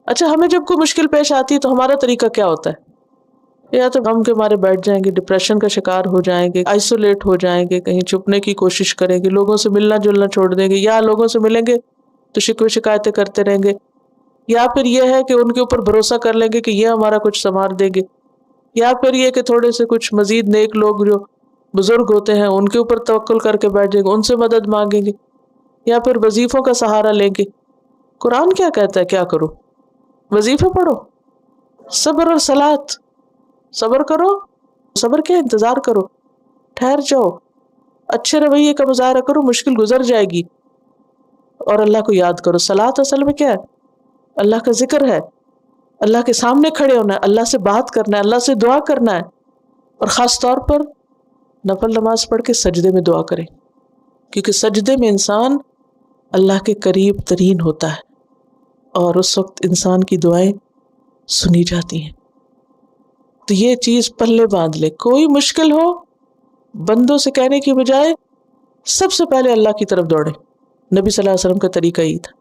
اچھا ہمیں جب کوئی مشکل پیش آتی ہے تو ہمارا طریقہ کیا ہوتا ہے؟ یا تو غم کے مارے بیٹھ جائیں گے، ڈپریشن کا شکار ہو جائیں گے، آئسولیٹ ہو جائیں گے، کہیں چھپنے کی کوشش کریں گے، لوگوں سے ملنا جلنا چھوڑ دیں گے، یا لوگوں سے ملیں گے تو شکوے شکایتیں کرتے رہیں گے، یا پھر یہ ہے کہ ان کے اوپر بھروسہ کر لیں گے کہ یہ ہمارا کچھ سنوار دیں گے، یا پھر یہ کہ تھوڑے سے کچھ مزید نیک لوگ جو بزرگ ہوتے ہیں ان کے اوپر توکل کر کے بیٹھ جائیں گے، ان سے مدد مانگیں گے، یا پھر وظیفوں کا سہارا لیں گے۔ قرآن کیا کہتا ہے کیا کرو؟ وظیفے پڑھو، صبر اور صلات، صبر کرو، صبر کے انتظار کرو، ٹھہر جاؤ، اچھے رویے کا مظاہرہ کرو، مشکل گزر جائے گی، اور اللہ کو یاد کرو۔ صلات اصل میں کیا ہے؟ اللہ کا ذکر ہے، اللہ کے سامنے کھڑے ہونا ہے، اللہ سے بات کرنا ہے، اللہ سے دعا کرنا ہے، اور خاص طور پر نفل نماز پڑھ کے سجدے میں دعا کریں، کیونکہ سجدے میں انسان اللہ کے قریب ترین ہوتا ہے، اور اس وقت انسان کی دعائیں سنی جاتی ہیں۔ تو یہ چیز پلے باندھ لے، کوئی مشکل ہو بندوں سے کہنے کی بجائے سب سے پہلے اللہ کی طرف دوڑے۔ نبی صلی اللہ علیہ وسلم کا طریقہ یہی تھا،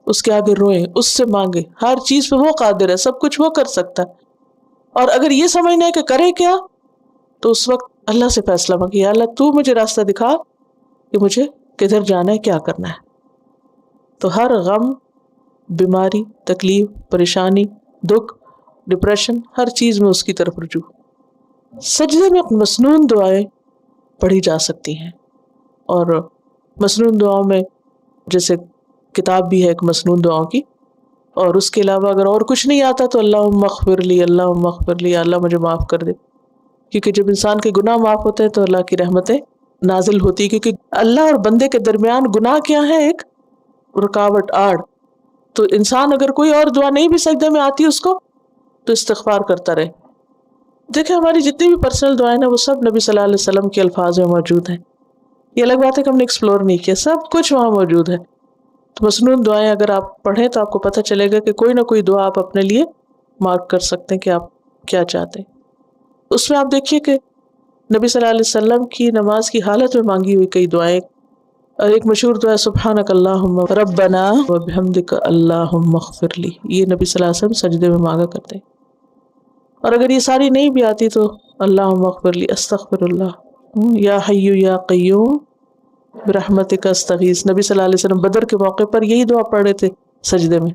اس کے آگے روئیں، اس سے مانگے، ہر چیز پہ وہ قادر ہے، سب کچھ وہ کر سکتا ہے، اور اگر یہ سمجھنا ہے کہ کرے کیا تو اس وقت اللہ سے فیصلہ مانگے، یا اللہ تو مجھے راستہ دکھا کہ مجھے کدھر جانا ہے، کیا کرنا ہے۔ تو ہر غم، بیماری، تکلیف، پریشانی، دکھ، ڈپریشن، ہر چیز میں اس کی طرف رجوع۔ سجدے میں مسنون دعائیں پڑھی جا سکتی ہیں، اور مسنون دعاؤں میں جیسے کتاب بھی ہے ایک مسنون دعاؤں کی، اور اس کے علاوہ اگر اور کچھ نہیں آتا تو اللہم اغفر لی، اللہم اغفر لی، اللہ مجھے معاف کر دے، کیونکہ جب انسان کے گناہ معاف ہوتے ہیں تو اللہ کی رحمتیں نازل ہوتی ہے، کیونکہ اللہ اور بندے کے درمیان گناہ کیا ہے؟ ایک رکاوٹ، آڑ۔ تو انسان اگر کوئی اور دعا نہیں بھی سجدے میں آتی اس کو تو استغفار کرتا رہے۔ دیکھیں ہماری جتنی بھی پرسنل دعائیں ہیں وہ سب نبی صلی اللہ علیہ وسلم کے الفاظ میں موجود ہیں، یہ الگ بات ہے کہ ہم نے ایکسپلور نہیں کیا، سب کچھ وہاں موجود ہے۔ تو مسنون دعائیں اگر آپ پڑھیں تو آپ کو پتہ چلے گا کہ کوئی نہ کوئی دعا آپ اپنے لیے مارک کر سکتے ہیں کہ آپ کیا چاہتے ہیں۔ اس میں آپ دیکھیے کہ نبی صلی اللہ علیہ وسلم کی نماز کی حالت میں مانگی ہوئی کئی دعائیں، اور ایک مشہور دعا ہے سبحانک اللہم ربنا وبحمدک اللہم اغفر لی، یہ نبی صلی اللہ علیہ وسلم سجدے میں مانگا کرتے ہیں۔ اور اگر یہ ساری نہیں بھی آتی تو اللہم اغفر لی، استغفر اللہ، یا حی یا قیوم برحمتک استغیث۔ نبی صلی اللہ علیہ وسلم بدر کے موقع پر یہی دعا پڑھ رہے تھے سجدے میں،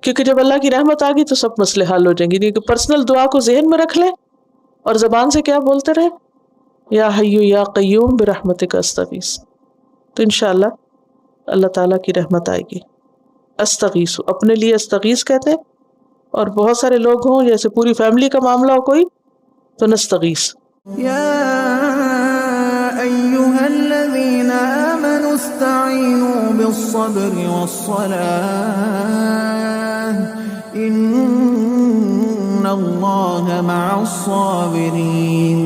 کیونکہ جب اللہ کی رحمت آ گئی تو سب مسئلے حل ہو جائیں گے۔ کیونکہ پرسنل دعا کو ذہن میں رکھ لیں اور زبان سے کیا بولتے رہے؟ یا حی یا قیوم برحمتک استغیث، تو انشاءاللہ اللہ تعالیٰ کی رحمت آئے گی۔ استغیث، اپنے لیے استغیث کہتے ہیں، اور بہت سارے لوگ ہوں جیسے پوری فیملی کا معاملہ ہو کوئی تو نستغیث۔ یا ایھا الذین آمنوا استعینوا بالصبر والصلاة ان اللہ مع الصابرین۔